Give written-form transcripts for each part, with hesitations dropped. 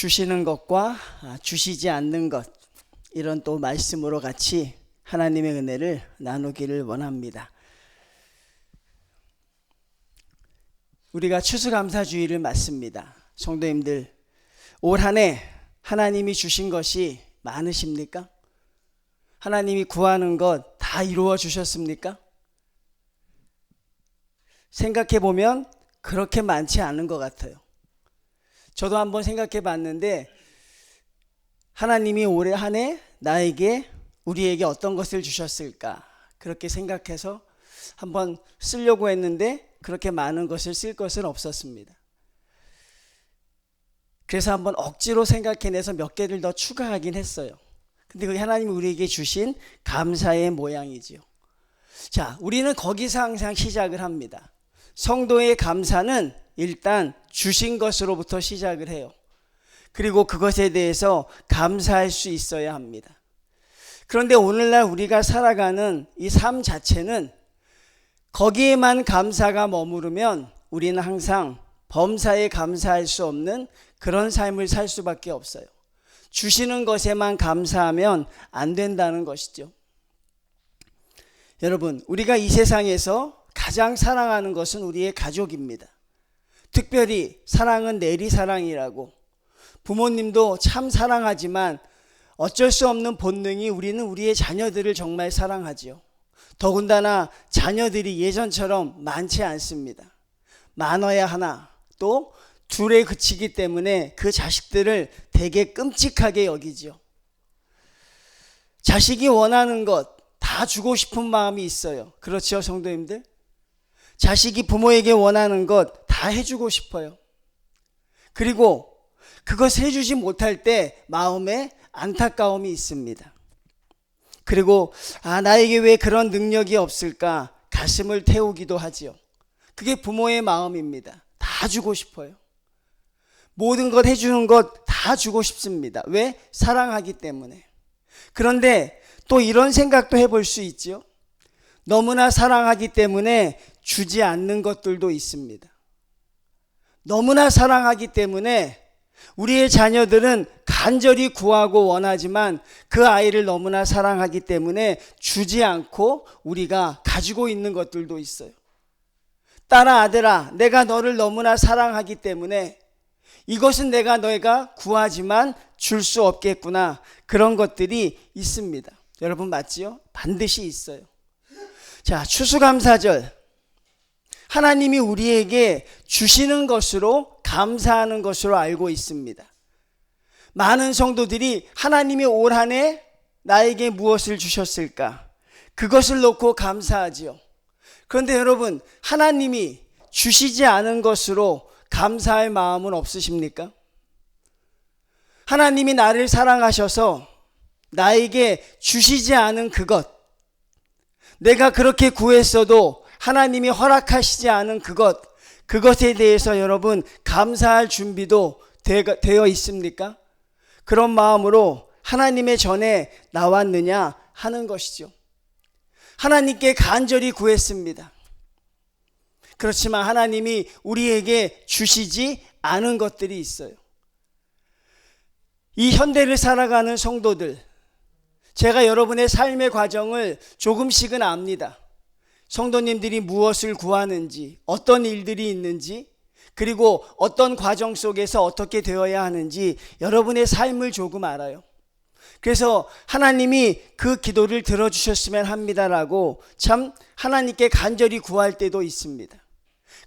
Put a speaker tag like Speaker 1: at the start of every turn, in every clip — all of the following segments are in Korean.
Speaker 1: 주시는 것과 주시지 않는 것, 이런 또 말씀으로 같이 하나님의 은혜를 나누기를 원합니다. 우리가 추수감사주의를 맞습니다. 성도님들, 올 한 해 하나님이 주신 것이 많으십니까? 하나님이 구하는 것 다 이루어 주셨습니까? 생각해 보면 그렇게 많지 않은 것 같아요. 저도 한번 생각해 봤는데, 하나님이 올해 한 해 나에게, 우리에게 어떤 것을 주셨을까? 그렇게 생각해서 한번 쓰려고 했는데 그렇게 많은 것을 쓸 것은 없었습니다. 그래서 한번 억지로 생각해내서 몇 개를 더 추가하긴 했어요. 근데 그게 하나님이 우리에게 주신 감사의 모양이지요. 자, 우리는 거기서 항상 시작을 합니다. 성도의 감사는 일단 주신 것으로부터 시작을 해요. 그리고 그것에 대해서 감사할 수 있어야 합니다. 그런데 오늘날 우리가 살아가는 이 삶 자체는 거기에만 감사가 머무르면 우리는 항상 범사에 감사할 수 없는 그런 삶을 살 수밖에 없어요. 주시는 것에만 감사하면 안 된다는 것이죠. 여러분, 우리가 이 세상에서 가장 사랑하는 것은 우리의 가족입니다. 특별히 사랑은 내리사랑이라고, 부모님도 참 사랑하지만 어쩔 수 없는 본능이 우리는 우리의 자녀들을 정말 사랑하지요. 더군다나 자녀들이 예전처럼 많지 않습니다. 많아야 하나, 또 둘에 그치기 때문에 그 자식들을 되게 끔찍하게 여기죠. 자식이 원하는 것 다 주고 싶은 마음이 있어요. 그렇죠, 성도님들? 자식이 부모에게 원하는 것 다 해주고 싶어요. 그리고 그것을 해주지 못할 때 마음에 안타까움이 있습니다. 그리고 나에게 왜 그런 능력이 없을까? 가슴을 태우기도 하지요. 그게 부모의 마음입니다. 다 주고 싶어요. 모든 것 해주는 것 다 주고 싶습니다. 왜? 사랑하기 때문에. 그런데 또 이런 생각도 해볼 수 있죠. 너무나 사랑하기 때문에 주지 않는 것들도 있습니다. 너무나 사랑하기 때문에 우리의 자녀들은 간절히 구하고 원하지만 그 아이를 너무나 사랑하기 때문에 주지 않고 우리가 가지고 있는 것들도 있어요. 딸아, 아들아, 내가 너를 너무나 사랑하기 때문에 이것은 너희가 구하지만 줄 수 없겠구나. 그런 것들이 있습니다. 여러분, 맞지요? 반드시 있어요. 자, 추수감사절, 하나님이 우리에게 주시는 것으로 감사하는 것으로 알고 있습니다. 많은 성도들이 하나님이 올 한 해 나에게 무엇을 주셨을까? 그것을 놓고 감사하지요. 그런데 여러분, 하나님이 주시지 않은 것으로 감사할 마음은 없으십니까? 하나님이 나를 사랑하셔서 나에게 주시지 않은 그것, 내가 그렇게 구했어도 하나님이 허락하시지 않은 그것에 대해서 여러분 감사할 준비도 되어 있습니까? 그런 마음으로 하나님의 전에 나왔느냐 하는 것이죠. 하나님께 간절히 구했습니다. 그렇지만 하나님이 우리에게 주시지 않은 것들이 있어요. 이 현대를 살아가는 성도들, 제가 여러분의 삶의 과정을 조금씩은 압니다. 성도님들이 무엇을 구하는지, 어떤 일들이 있는지, 그리고 어떤 과정 속에서 어떻게 되어야 하는지 여러분의 삶을 조금 알아요. 그래서 하나님이 그 기도를 들어주셨으면 합니다라고 참 하나님께 간절히 구할 때도 있습니다.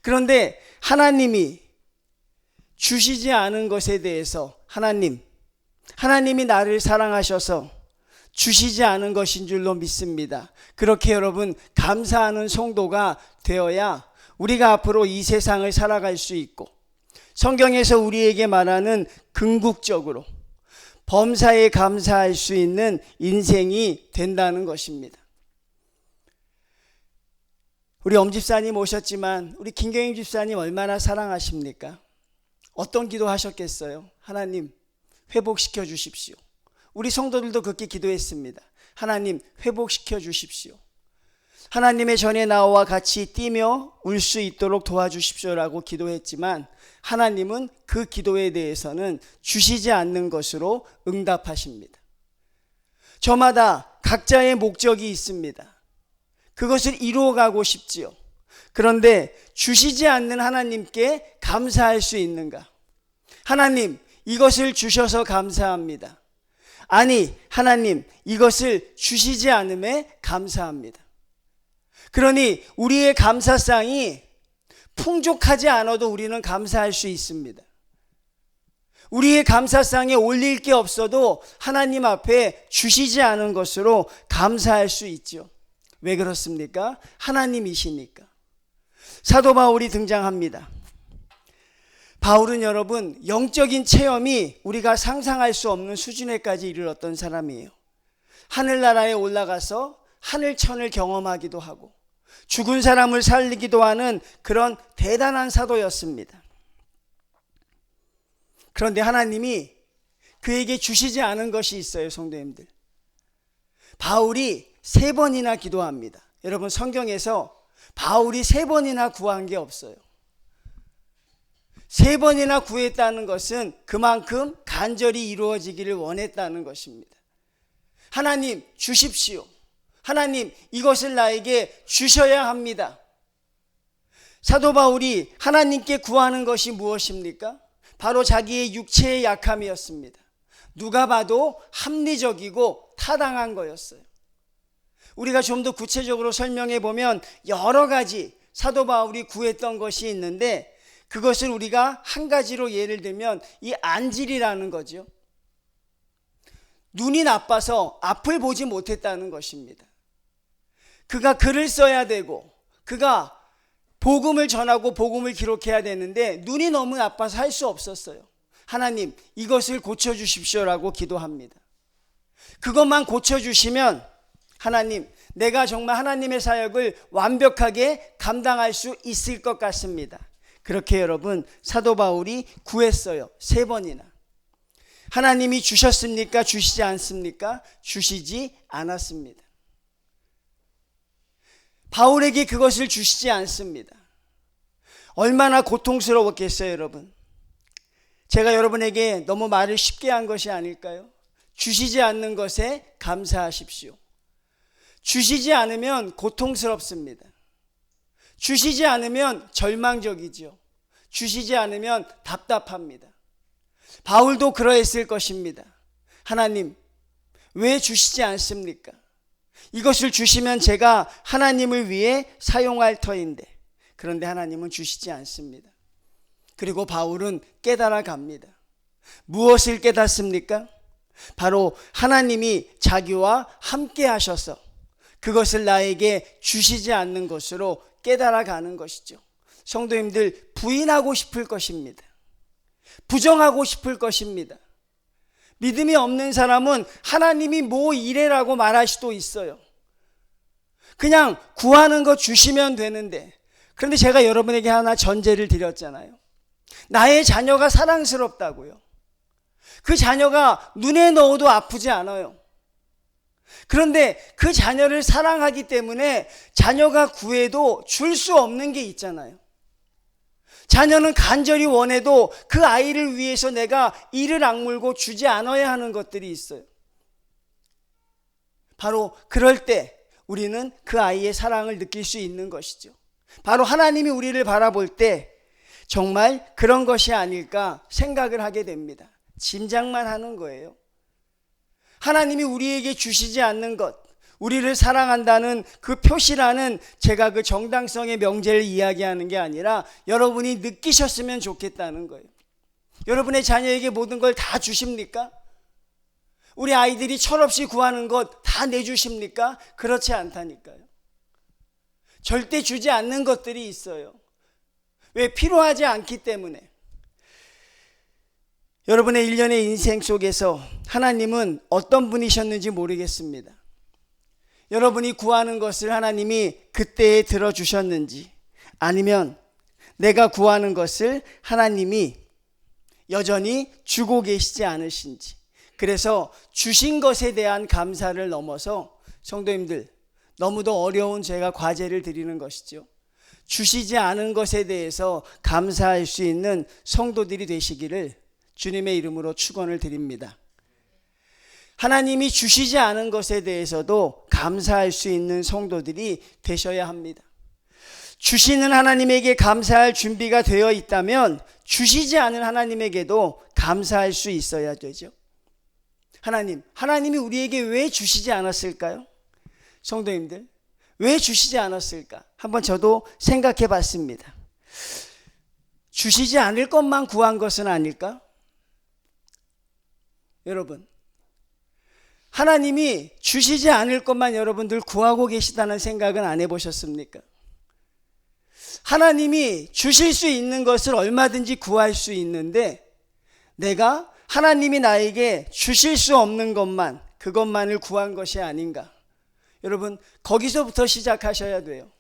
Speaker 1: 그런데 하나님이 주시지 않은 것에 대해서 하나님이 나를 사랑하셔서 주시지 않은 것인 줄로 믿습니다. 그렇게 여러분 감사하는 성도가 되어야 우리가 앞으로 이 세상을 살아갈 수 있고, 성경에서 우리에게 말하는 궁극적으로 범사에 감사할 수 있는 인생이 된다는 것입니다. 우리 엄집사님 오셨지만 우리 김경임 집사님 얼마나 사랑하십니까? 어떤 기도 하셨겠어요? 하나님 회복시켜 주십시오. 우리 성도들도 그렇게 기도했습니다. 하나님 회복시켜 주십시오. 하나님의 전에 나와 같이 뛰며 울 수 있도록 도와주십시오라고 기도했지만 하나님은 그 기도에 대해서는 주시지 않는 것으로 응답하십니다. 저마다 각자의 목적이 있습니다. 그것을 이루어가고 싶지요. 그런데 주시지 않는 하나님께 감사할 수 있는가? 하나님, 이것을 주셔서 감사합니다. 아니, 하나님, 이것을 주시지 않음에 감사합니다. 그러니 우리의 감사상이 풍족하지 않아도 우리는 감사할 수 있습니다. 우리의 감사상에 올릴 게 없어도 하나님 앞에 주시지 않은 것으로 감사할 수 있죠. 왜 그렇습니까? 하나님이시니까. 사도 바울이 등장합니다. 바울은 여러분, 영적인 체험이 우리가 상상할 수 없는 수준에까지 이르렀던 사람이에요. 하늘나라에 올라가서 하늘천을 경험하기도 하고 죽은 사람을 살리기도 하는 그런 대단한 사도였습니다. 그런데 하나님이 그에게 주시지 않은 것이 있어요, 성도님들. 바울이 3번이나 기도합니다. 여러분, 성경에서 바울이 3번이나 구한 게 없어요. 3번이나 구했다는 것은 그만큼 간절히 이루어지기를 원했다는 것입니다. 하나님, 주십시오. 하나님, 이것을 나에게 주셔야 합니다. 사도 바울이 하나님께 구하는 것이 무엇입니까? 바로 자기의 육체의 약함이었습니다. 누가 봐도 합리적이고 타당한 거였어요. 우리가 좀 더 구체적으로 설명해 보면 여러 가지 사도 바울이 구했던 것이 있는데, 그것을 우리가 한 가지로 예를 들면 이 안질이라는 거죠. 눈이 나빠서 앞을 보지 못했다는 것입니다. 그가 글을 써야 되고 그가 복음을 전하고 복음을 기록해야 되는데 눈이 너무 나빠서 할 수 없었어요. 하나님, 이것을 고쳐주십시오라고 기도합니다. 그것만 고쳐주시면 하나님, 내가 정말 하나님의 사역을 완벽하게 감당할 수 있을 것 같습니다. 그렇게 여러분, 사도 바울이 구했어요. 3번이나. 하나님이 주셨습니까? 주시지 않습니까? 주시지 않았습니다. 바울에게 그것을 주시지 않습니다. 얼마나 고통스러웠겠어요, 여러분. 제가 여러분에게 너무 말을 쉽게 한 것이 아닐까요? 주시지 않는 것에 감사하십시오. 주시지 않으면 고통스럽습니다. 주시지 않으면 절망적이죠. 주시지 않으면 답답합니다. 바울도 그러했을 것입니다. 하나님, 왜 주시지 않습니까? 이것을 주시면 제가 하나님을 위해 사용할 터인데, 그런데 하나님은 주시지 않습니다. 그리고 바울은 깨달아 갑니다. 무엇을 깨닫습니까? 바로 하나님이 자기와 함께 하셔서 그것을 나에게 주시지 않는 것으로 깨달아 가는 것이죠. 성도님들, 부인하고 싶을 것입니다. 부정하고 싶을 것입니다. 믿음이 없는 사람은 하나님이 뭐 이래라고 말할 수도 있어요. 그냥 구하는 거 주시면 되는데, 그런데 제가 여러분에게 하나 전제를 드렸잖아요. 나의 자녀가 사랑스럽다고요. 그 자녀가 눈에 넣어도 아프지 않아요. 그런데 그 자녀를 사랑하기 때문에 자녀가 구해도 줄 수 없는 게 있잖아요. 자녀는 간절히 원해도 그 아이를 위해서 내가 이를 악물고 주지 않아야 하는 것들이 있어요. 바로 그럴 때 우리는 그 아이의 사랑을 느낄 수 있는 것이죠. 바로 하나님이 우리를 바라볼 때 정말 그런 것이 아닐까 생각을 하게 됩니다. 짐작만 하는 거예요. 하나님이 우리에게 주시지 않는 것, 우리를 사랑한다는 그 표시라는 제가 그 정당성의 명제를 이야기하는 게 아니라 여러분이 느끼셨으면 좋겠다는 거예요. 여러분의 자녀에게 모든 걸 다 주십니까? 우리 아이들이 철없이 구하는 것 다 내주십니까? 그렇지 않다니까요. 절대 주지 않는 것들이 있어요. 왜? 필요하지 않기 때문에. 여러분의 일련의 인생 속에서 하나님은 어떤 분이셨는지 모르겠습니다. 여러분이 구하는 것을 하나님이 그때에 들어주셨는지, 아니면 내가 구하는 것을 하나님이 여전히 주고 계시지 않으신지, 그래서 주신 것에 대한 감사를 넘어서 성도님들, 너무도 어려운 제가 과제를 드리는 것이죠. 주시지 않은 것에 대해서 감사할 수 있는 성도들이 되시기를 주님의 이름으로 축원을 드립니다. 하나님이 주시지 않은 것에 대해서도 감사할 수 있는 성도들이 되셔야 합니다. 주시는 하나님에게 감사할 준비가 되어 있다면 주시지 않은 하나님에게도 감사할 수 있어야 되죠. 하나님이 우리에게 왜 주시지 않았을까요? 성도님들, 왜 주시지 않았을까? 한번 저도 생각해 봤습니다. 주시지 않을 것만 구한 것은 아닐까? 여러분, 하나님이 주시지 않을 것만 여러분들 구하고 계시다는 생각은 안 해보셨습니까? 하나님이 주실 수 있는 것을 얼마든지 구할 수 있는데 내가 하나님이 나에게 주실 수 없는 것만, 그것만을 구한 것이 아닌가? 여러분, 거기서부터 시작하셔야 돼요.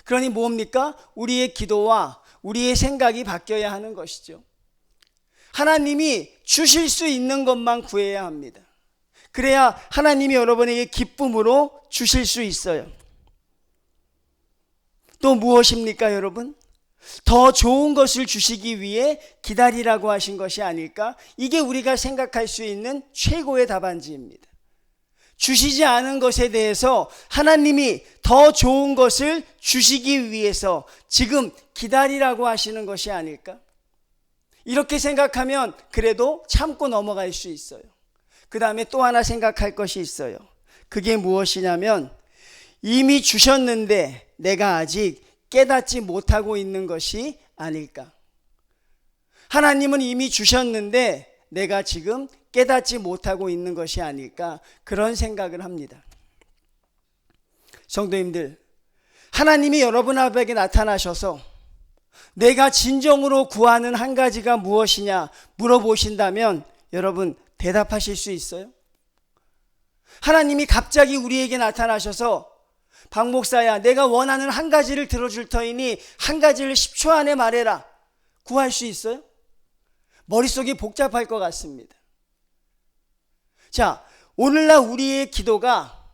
Speaker 1: 그러니 뭡니까? 우리의 기도와 우리의 생각이 바뀌어야 하는 것이죠. 하나님이 주실 수 있는 것만 구해야 합니다. 그래야 하나님이 여러분에게 기쁨으로 주실 수 있어요. 또 무엇입니까, 여러분? 더 좋은 것을 주시기 위해 기다리라고 하신 것이 아닐까? 이게 우리가 생각할 수 있는 최고의 답안지입니다. 주시지 않은 것에 대해서 하나님이 더 좋은 것을 주시기 위해서 지금 기다리라고 하시는 것이 아닐까? 이렇게 생각하면 그래도 참고 넘어갈 수 있어요. 그 다음에 또 하나 생각할 것이 있어요. 그게 무엇이냐면 이미 주셨는데 내가 아직 깨닫지 못하고 있는 것이 아닐까? 하나님은 이미 주셨는데 내가 지금 깨닫지 못하고 있는 것이 아닐까? 그런 생각을 합니다. 성도님들, 하나님이 여러분 앞에 나타나셔서 내가 진정으로 구하는 한 가지가 무엇이냐 물어보신다면 여러분 대답하실 수 있어요? 하나님이 갑자기 우리에게 나타나셔서 박 목사야, 내가 원하는 한 가지를 들어줄 터이니 한 가지를 10초 안에 말해라. 구할 수 있어요? 머릿속이 복잡할 것 같습니다. 자, 오늘날 우리의 기도가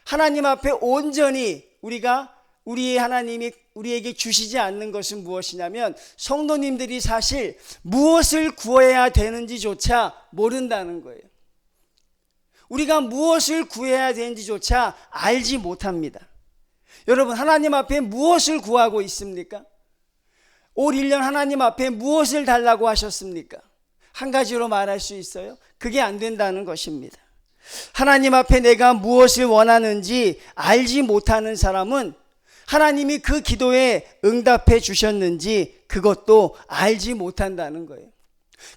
Speaker 1: 하나님 앞에 온전히 우리의 하나님이 우리에게 주시지 않는 것은 무엇이냐면 성도님들이 사실 무엇을 구해야 되는지조차 모른다는 거예요. 우리가 무엇을 구해야 되는지조차 알지 못합니다. 여러분, 하나님 앞에 무엇을 구하고 있습니까? 올 1년 하나님 앞에 무엇을 달라고 하셨습니까? 한 가지로 말할 수 있어요? 그게 안 된다는 것입니다. 하나님 앞에 내가 무엇을 원하는지 알지 못하는 사람은 하나님이 그 기도에 응답해 주셨는지 그것도 알지 못한다는 거예요.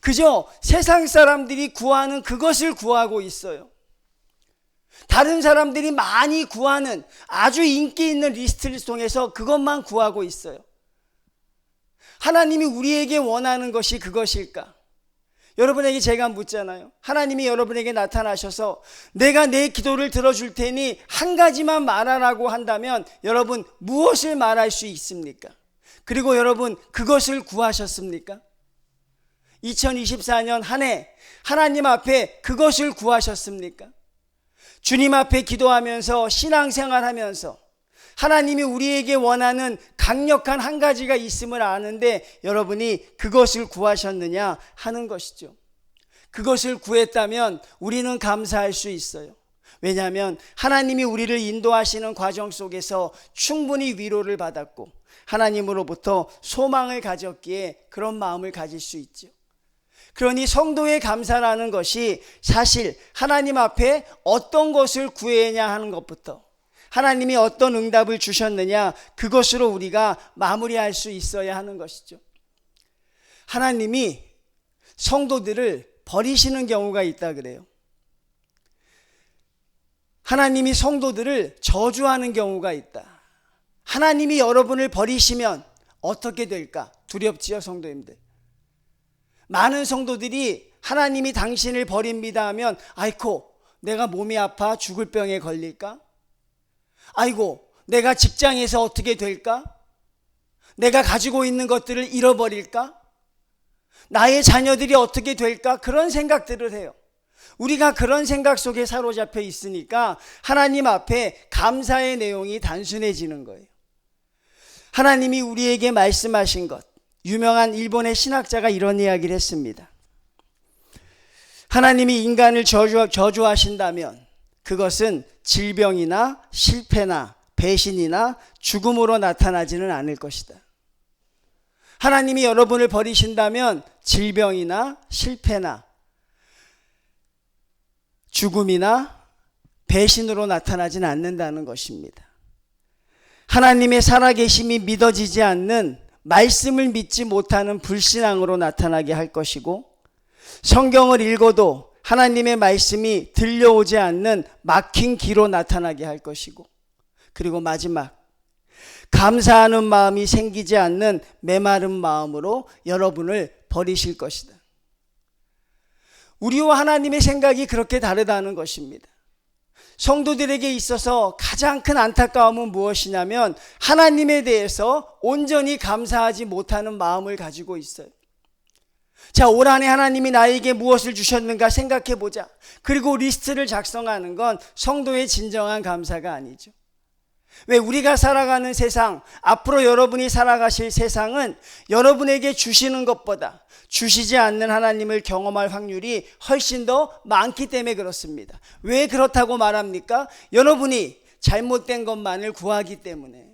Speaker 1: 그저 세상 사람들이 구하는 그것을 구하고 있어요. 다른 사람들이 많이 구하는 아주 인기 있는 리스트를 통해서 그것만 구하고 있어요. 하나님이 우리에게 원하는 것이 그것일까? 여러분에게 제가 묻잖아요. 하나님이 여러분에게 나타나셔서 내가 내 기도를 들어줄 테니 한 가지만 말하라고 한다면 여러분 무엇을 말할 수 있습니까? 그리고 여러분 그것을 구하셨습니까? 2024년 한 해 하나님 앞에 그것을 구하셨습니까? 주님 앞에 기도하면서 신앙생활하면서 하나님이 우리에게 원하는 강력한 한 가지가 있음을 아는데 여러분이 그것을 구하셨느냐 하는 것이죠. 그것을 구했다면 우리는 감사할 수 있어요. 왜냐하면 하나님이 우리를 인도하시는 과정 속에서 충분히 위로를 받았고 하나님으로부터 소망을 가졌기에 그런 마음을 가질 수 있죠. 그러니 성도의 감사라는 것이 사실 하나님 앞에 어떤 것을 구해야 하는 것부터 하나님이 어떤 응답을 주셨느냐 그것으로 우리가 마무리할 수 있어야 하는 것이죠. 하나님이 성도들을 버리시는 경우가 있다 그래요. 하나님이 성도들을 저주하는 경우가 있다. 하나님이 여러분을 버리시면 어떻게 될까? 두렵지요, 성도님들. 많은 성도들이 하나님이 당신을 버립니다 하면 아이고 내가 몸이 아파 죽을 병에 걸릴까? 아이고 내가 직장에서 어떻게 될까? 내가 가지고 있는 것들을 잃어버릴까? 나의 자녀들이 어떻게 될까? 그런 생각들을 해요. 우리가 그런 생각 속에 사로잡혀 있으니까 하나님 앞에 감사의 내용이 단순해지는 거예요. 하나님이 우리에게 말씀하신 것, 유명한 일본의 신학자가 이런 이야기를 했습니다. 하나님이 인간을 저주하신다면 그것은 질병이나 실패나 배신이나 죽음으로 나타나지는 않을 것이다. 하나님이 여러분을 버리신다면 질병이나 실패나 죽음이나 배신으로 나타나지는 않는다는 것입니다. 하나님의 살아계심이 믿어지지 않는, 말씀을 믿지 못하는 불신앙으로 나타나게 할 것이고, 성경을 읽어도 하나님의 말씀이 들려오지 않는 막힌 귀로 나타나게 할 것이고, 그리고 마지막, 감사하는 마음이 생기지 않는 메마른 마음으로 여러분을 버리실 것이다. 우리와 하나님의 생각이 그렇게 다르다는 것입니다. 성도들에게 있어서 가장 큰 안타까움은 무엇이냐면 하나님에 대해서 온전히 감사하지 못하는 마음을 가지고 있어요. 자, 올 한 해 하나님이 나에게 무엇을 주셨는가 생각해 보자. 그리고 리스트를 작성하는 건 성도의 진정한 감사가 아니죠. 왜? 우리가 살아가는 세상, 앞으로 여러분이 살아가실 세상은 여러분에게 주시는 것보다 주시지 않는 하나님을 경험할 확률이 훨씬 더 많기 때문에 그렇습니다. 왜 그렇다고 말합니까? 여러분이 잘못된 것만을 구하기 때문에.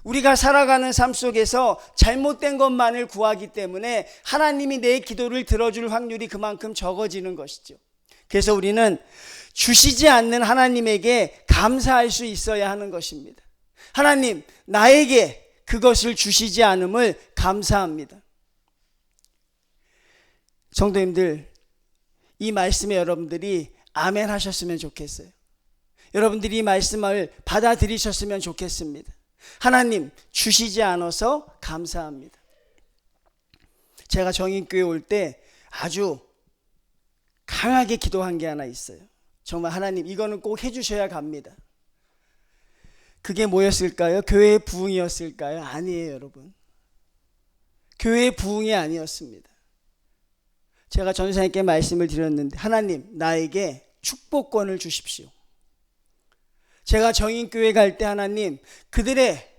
Speaker 1: 우리가 살아가는 삶 속에서 잘못된 것만을 구하기 때문에 하나님이 내 기도를 들어줄 확률이 그만큼 적어지는 것이죠. 그래서 우리는 주시지 않는 하나님에게 감사할 수 있어야 하는 것입니다. 하나님, 나에게 그것을 주시지 않음을 감사합니다. 성도님들, 이 말씀에 여러분들이 아멘 하셨으면 좋겠어요. 여러분들이 이 말씀을 받아들이셨으면 좋겠습니다. 하나님, 주시지 않아서 감사합니다. 제가 정인교회 올 때 아주 강하게 기도한 게 하나 있어요. 정말 하나님, 이거는 꼭 해주셔야 갑니다. 그게 뭐였을까요? 교회의 부흥이었을까요? 아니에요, 여러분. 교회의 부흥이 아니었습니다. 제가 전사님께 말씀을 드렸는데, 하나님, 나에게 축복권을 주십시오. 제가 정인교회 갈 때 하나님, 그들의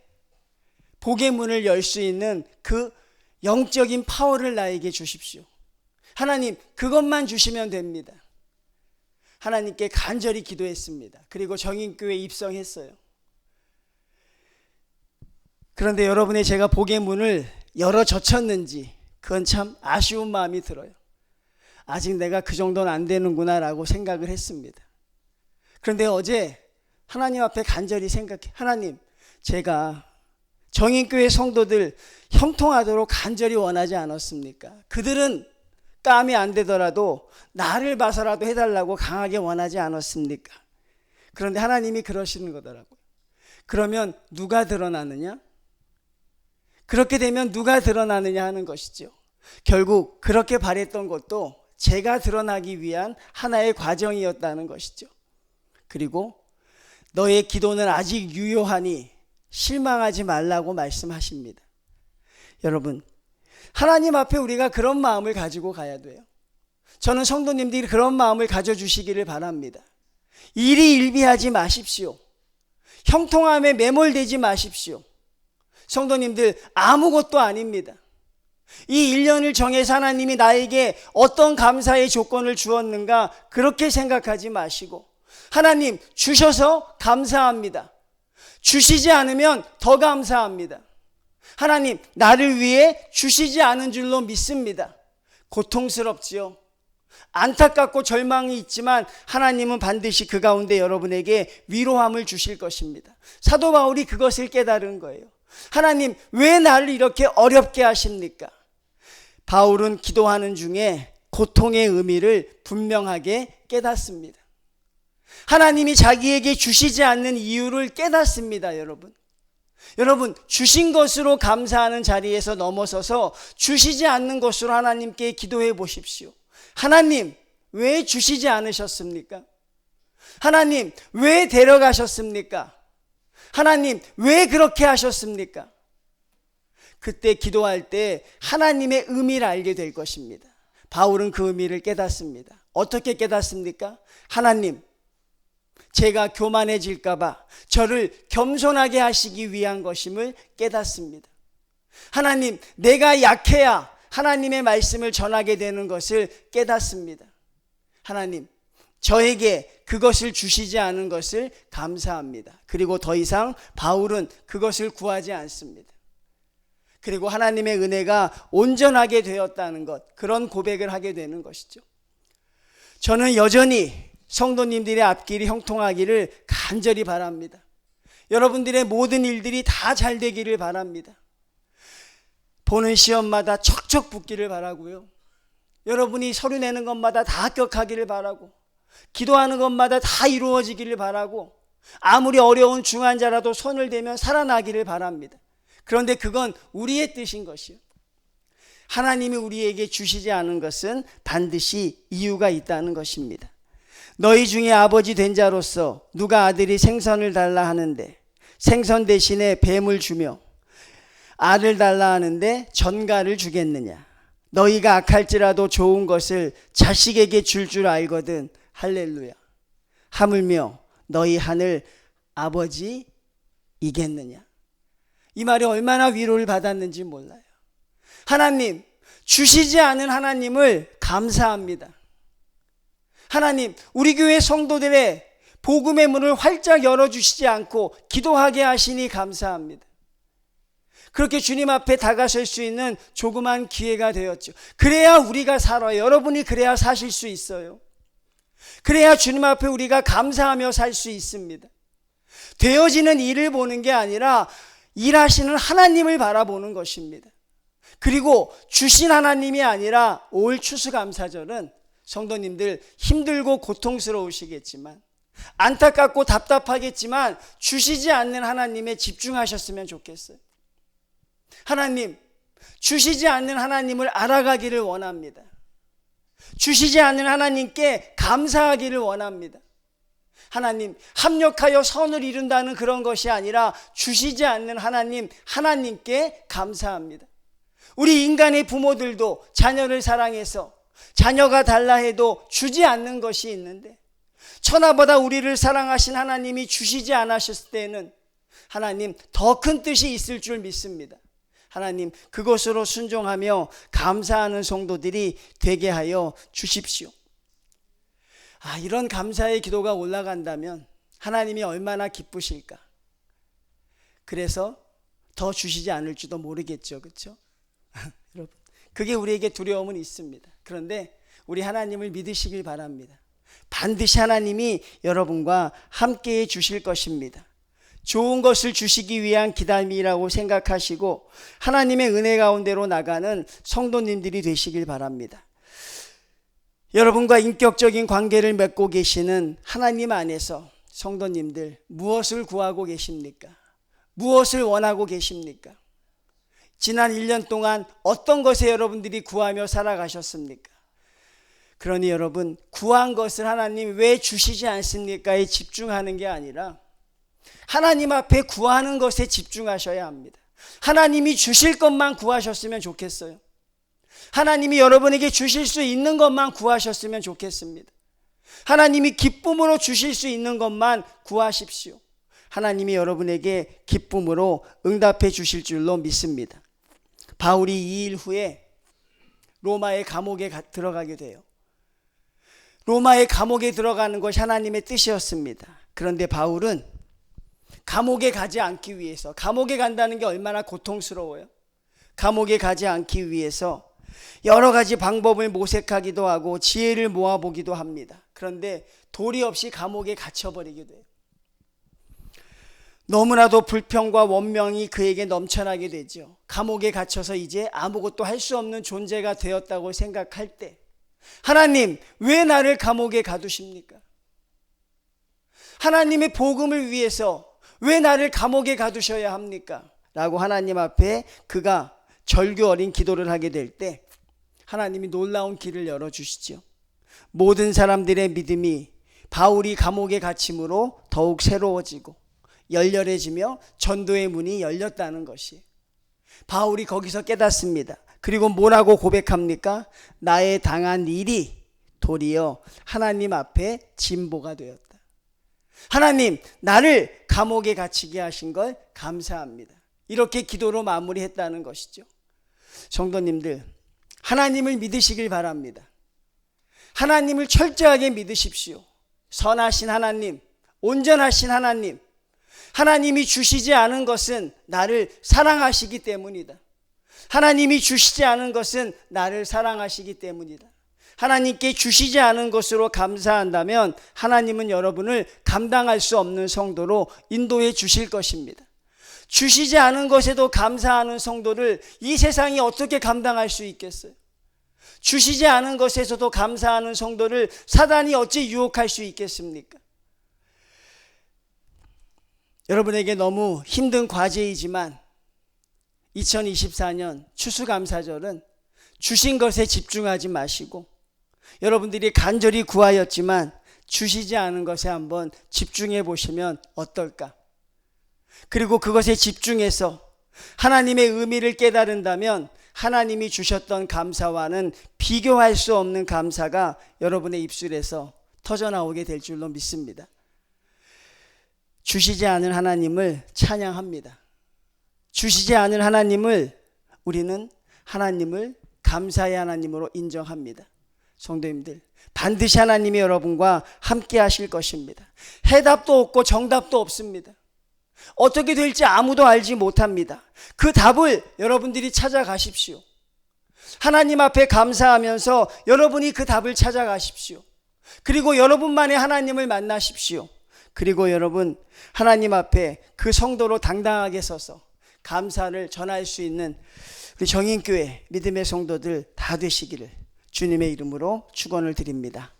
Speaker 1: 복의 문을 열 수 있는 그 영적인 파워를 나에게 주십시오. 하나님, 그것만 주시면 됩니다. 하나님께 간절히 기도했습니다. 그리고 정인교회에 입성했어요. 그런데 여러분의 제가 복의 문을 열어 젖혔는지 그건 참 아쉬운 마음이 들어요. 아직 내가 그 정도는 안 되는구나 라고 생각을 했습니다. 그런데 어제 하나님 앞에 간절히 생각해. 하나님, 제가 정인교회 성도들 형통하도록 간절히 원하지 않았습니까? 그들은 깜이 안 되더라도 나를 봐서라도 해달라고 강하게 원하지 않았습니까? 그런데 하나님이 그러시는 거더라고요. 그러면 누가 드러나느냐? 그렇게 되면 누가 드러나느냐 하는 것이죠. 결국 그렇게 바랬던 것도 제가 드러나기 위한 하나의 과정이었다는 것이죠. 그리고 너의 기도는 아직 유효하니 실망하지 말라고 말씀하십니다. 여러분, 하나님 앞에 우리가 그런 마음을 가지고 가야 돼요. 저는 성도님들이 그런 마음을 가져주시기를 바랍니다. 일희일비하지 마십시오. 형통함에 매몰되지 마십시오. 성도님들, 아무것도 아닙니다. 이 1년을 정해서 하나님이 나에게 어떤 감사의 조건을 주었는가 그렇게 생각하지 마시고, 하나님 주셔서 감사합니다. 주시지 않으면 더 감사합니다. 하나님, 나를 위해 주시지 않은 줄로 믿습니다. 고통스럽지요. 안타깝고 절망이 있지만 하나님은 반드시 그 가운데 여러분에게 위로함을 주실 것입니다. 사도 바울이 그것을 깨달은 거예요. 하나님, 왜 나를 이렇게 어렵게 하십니까? 바울은 기도하는 중에 고통의 의미를 분명하게 깨닫습니다. 하나님이 자기에게 주시지 않는 이유를 깨닫습니다, 여러분. 여러분, 주신 것으로 감사하는 자리에서 넘어서서 주시지 않는 것으로 하나님께 기도해 보십시오. 하나님, 왜 주시지 않으셨습니까? 하나님, 왜 데려가셨습니까? 하나님, 왜 그렇게 하셨습니까? 그때 기도할 때 하나님의 의미를 알게 될 것입니다. 바울은 그 의미를 깨닫습니다. 어떻게 깨닫습니까? 하나님, 제가 교만해질까봐 저를 겸손하게 하시기 위한 것임을 깨닫습니다. 하나님, 내가 약해야 하나님의 말씀을 전하게 되는 것을 깨닫습니다. 하나님, 저에게 그것을 주시지 않은 것을 감사합니다. 그리고 더 이상 바울은 그것을 구하지 않습니다. 그리고 하나님의 은혜가 온전하게 되었다는 것, 그런 고백을 하게 되는 것이죠. 저는 여전히 성도님들의 앞길이 형통하기를 간절히 바랍니다. 여러분들의 모든 일들이 다 잘 되기를 바랍니다. 보는 시험마다 척척 붙기를 바라고요. 여러분이 서류 내는 것마다 다 합격하기를 바라고, 기도하는 것마다 다 이루어지기를 바라고, 아무리 어려운 중환자라도 손을 대면 살아나기를 바랍니다. 그런데 그건 우리의 뜻인 것이요. 하나님이 우리에게 주시지 않은 것은 반드시 이유가 있다는 것입니다. 너희 중에 아버지 된 자로서 누가 아들이 생선을 달라 하는데 생선 대신에 뱀을 주며 알을 달라 하는데 전갈을 주겠느냐? 너희가 악할지라도 좋은 것을 자식에게 줄 알거든. 할렐루야. 하물며 너희 하늘 아버지이겠느냐? 이 말이 얼마나 위로를 받았는지 몰라요. 하나님, 주시지 않은 하나님을 감사합니다. 하나님, 우리 교회 성도들의 복음의 문을 활짝 열어주시지 않고 기도하게 하시니 감사합니다. 그렇게 주님 앞에 다가설 수 있는 조그만 기회가 되었죠. 그래야 우리가 살아요. 여러분이 그래야 사실 수 있어요. 그래야 주님 앞에 우리가 감사하며 살 수 있습니다. 되어지는 일을 보는 게 아니라 일하시는 하나님을 바라보는 것입니다. 그리고 주신 하나님이 아니라 올 추수감사절은 성도님들 힘들고 고통스러우시겠지만, 안타깝고 답답하겠지만 주시지 않는 하나님에 집중하셨으면 좋겠어요. 하나님, 주시지 않는 하나님을 알아가기를 원합니다. 주시지 않는 하나님께 감사하기를 원합니다. 하나님, 합력하여 선을 이룬다는 그런 것이 아니라 주시지 않는 하나님, 하나님께 감사합니다. 우리 인간의 부모들도 자녀를 사랑해서 자녀가 달라 해도 주지 않는 것이 있는데, 천하보다 우리를 사랑하신 하나님이 주시지 않으셨을 때는 하나님 더 큰 뜻이 있을 줄 믿습니다. 하나님, 그것으로 순종하며 감사하는 성도들이 되게 하여 주십시오. 이런 감사의 기도가 올라간다면 하나님이 얼마나 기쁘실까. 그래서 더 주시지 않을지도 모르겠죠. 그렇죠? 여러분, 그게 우리에게 두려움은 있습니다. 그런데 우리 하나님을 믿으시길 바랍니다. 반드시 하나님이 여러분과 함께해 주실 것입니다. 좋은 것을 주시기 위한 기다림이라고 생각하시고 하나님의 은혜 가운데로 나가는 성도님들이 되시길 바랍니다. 여러분과 인격적인 관계를 맺고 계시는 하나님 안에서 성도님들, 무엇을 구하고 계십니까? 무엇을 원하고 계십니까? 지난 1년 동안 어떤 것에 여러분들이 구하며 살아가셨습니까? 그러니 여러분, 구한 것을 하나님 왜 주시지 않습니까에 집중하는 게 아니라 하나님 앞에 구하는 것에 집중하셔야 합니다. 하나님이 주실 것만 구하셨으면 좋겠어요. 하나님이 여러분에게 주실 수 있는 것만 구하셨으면 좋겠습니다. 하나님이 기쁨으로 주실 수 있는 것만 구하십시오. 하나님이 여러분에게 기쁨으로 응답해 주실 줄로 믿습니다. 바울이 2일 후에 로마의 감옥에 들어가게 돼요. 로마의 감옥에 들어가는 것이 하나님의 뜻이었습니다. 그런데 바울은 감옥에 가지 않기 위해서, 감옥에 간다는 게 얼마나 고통스러워요. 감옥에 가지 않기 위해서 여러 가지 방법을 모색하기도 하고 지혜를 모아보기도 합니다. 그런데 도리 없이 감옥에 갇혀버리게 돼요. 너무나도 불평과 원망이 그에게 넘쳐나게 되죠. 감옥에 갇혀서 이제 아무것도 할 수 없는 존재가 되었다고 생각할 때, 하나님, 왜 나를 감옥에 가두십니까? 하나님의 복음을 위해서 왜 나를 감옥에 가두셔야 합니까? 라고 하나님 앞에 그가 절규 어린 기도를 하게 될 때 하나님이 놀라운 길을 열어주시죠. 모든 사람들의 믿음이 바울이 감옥에 갇힘으로 더욱 새로워지고 열렬해지며 전도의 문이 열렸다는 것이, 바울이 거기서 깨닫습니다. 그리고 뭐라고 고백합니까? 나의 당한 일이 도리어 하나님 앞에 진보가 되었다. 하나님, 나를 감옥에 갇히게 하신 걸 감사합니다. 이렇게 기도로 마무리했다는 것이죠. 성도님들, 하나님을 믿으시길 바랍니다. 하나님을 철저하게 믿으십시오. 선하신 하나님, 온전하신 하나님, 하나님이 주시지 않은 것은 나를 사랑하시기 때문이다. 하나님이 주시지 않은 것은 나를 사랑하시기 때문이다. 하나님께 주시지 않은 것으로 감사한다면 하나님은 여러분을 감당할 수 없는 성도로 인도해 주실 것입니다. 주시지 않은 것에도 감사하는 성도를 이 세상이 어떻게 감당할 수 있겠어요? 주시지 않은 것에서도 감사하는 성도를 사단이 어찌 유혹할 수 있겠습니까? 여러분에게 너무 힘든 과제이지만 2024년 추수감사절은 주신 것에 집중하지 마시고 여러분들이 간절히 구하였지만 주시지 않은 것에 한번 집중해 보시면 어떨까? 그리고 그것에 집중해서 하나님의 의미를 깨달은다면 하나님이 주셨던 감사와는 비교할 수 없는 감사가 여러분의 입술에서 터져나오게 될 줄로 믿습니다. 주시지 않은 하나님을 찬양합니다. 주시지 않은 하나님을 우리는 하나님을 감사의 하나님으로 인정합니다. 성도님들, 반드시 하나님이 여러분과 함께 하실 것입니다. 해답도 없고 정답도 없습니다. 어떻게 될지 아무도 알지 못합니다. 그 답을 여러분들이 찾아가십시오. 하나님 앞에 감사하면서 여러분이 그 답을 찾아가십시오. 그리고 여러분만의 하나님을 만나십시오. 그리고 여러분 하나님 앞에 그 성도로 당당하게 서서 감사를 전할 수 있는 우리 정인교회 믿음의 성도들 다 되시기를 주님의 이름으로 축원을 드립니다.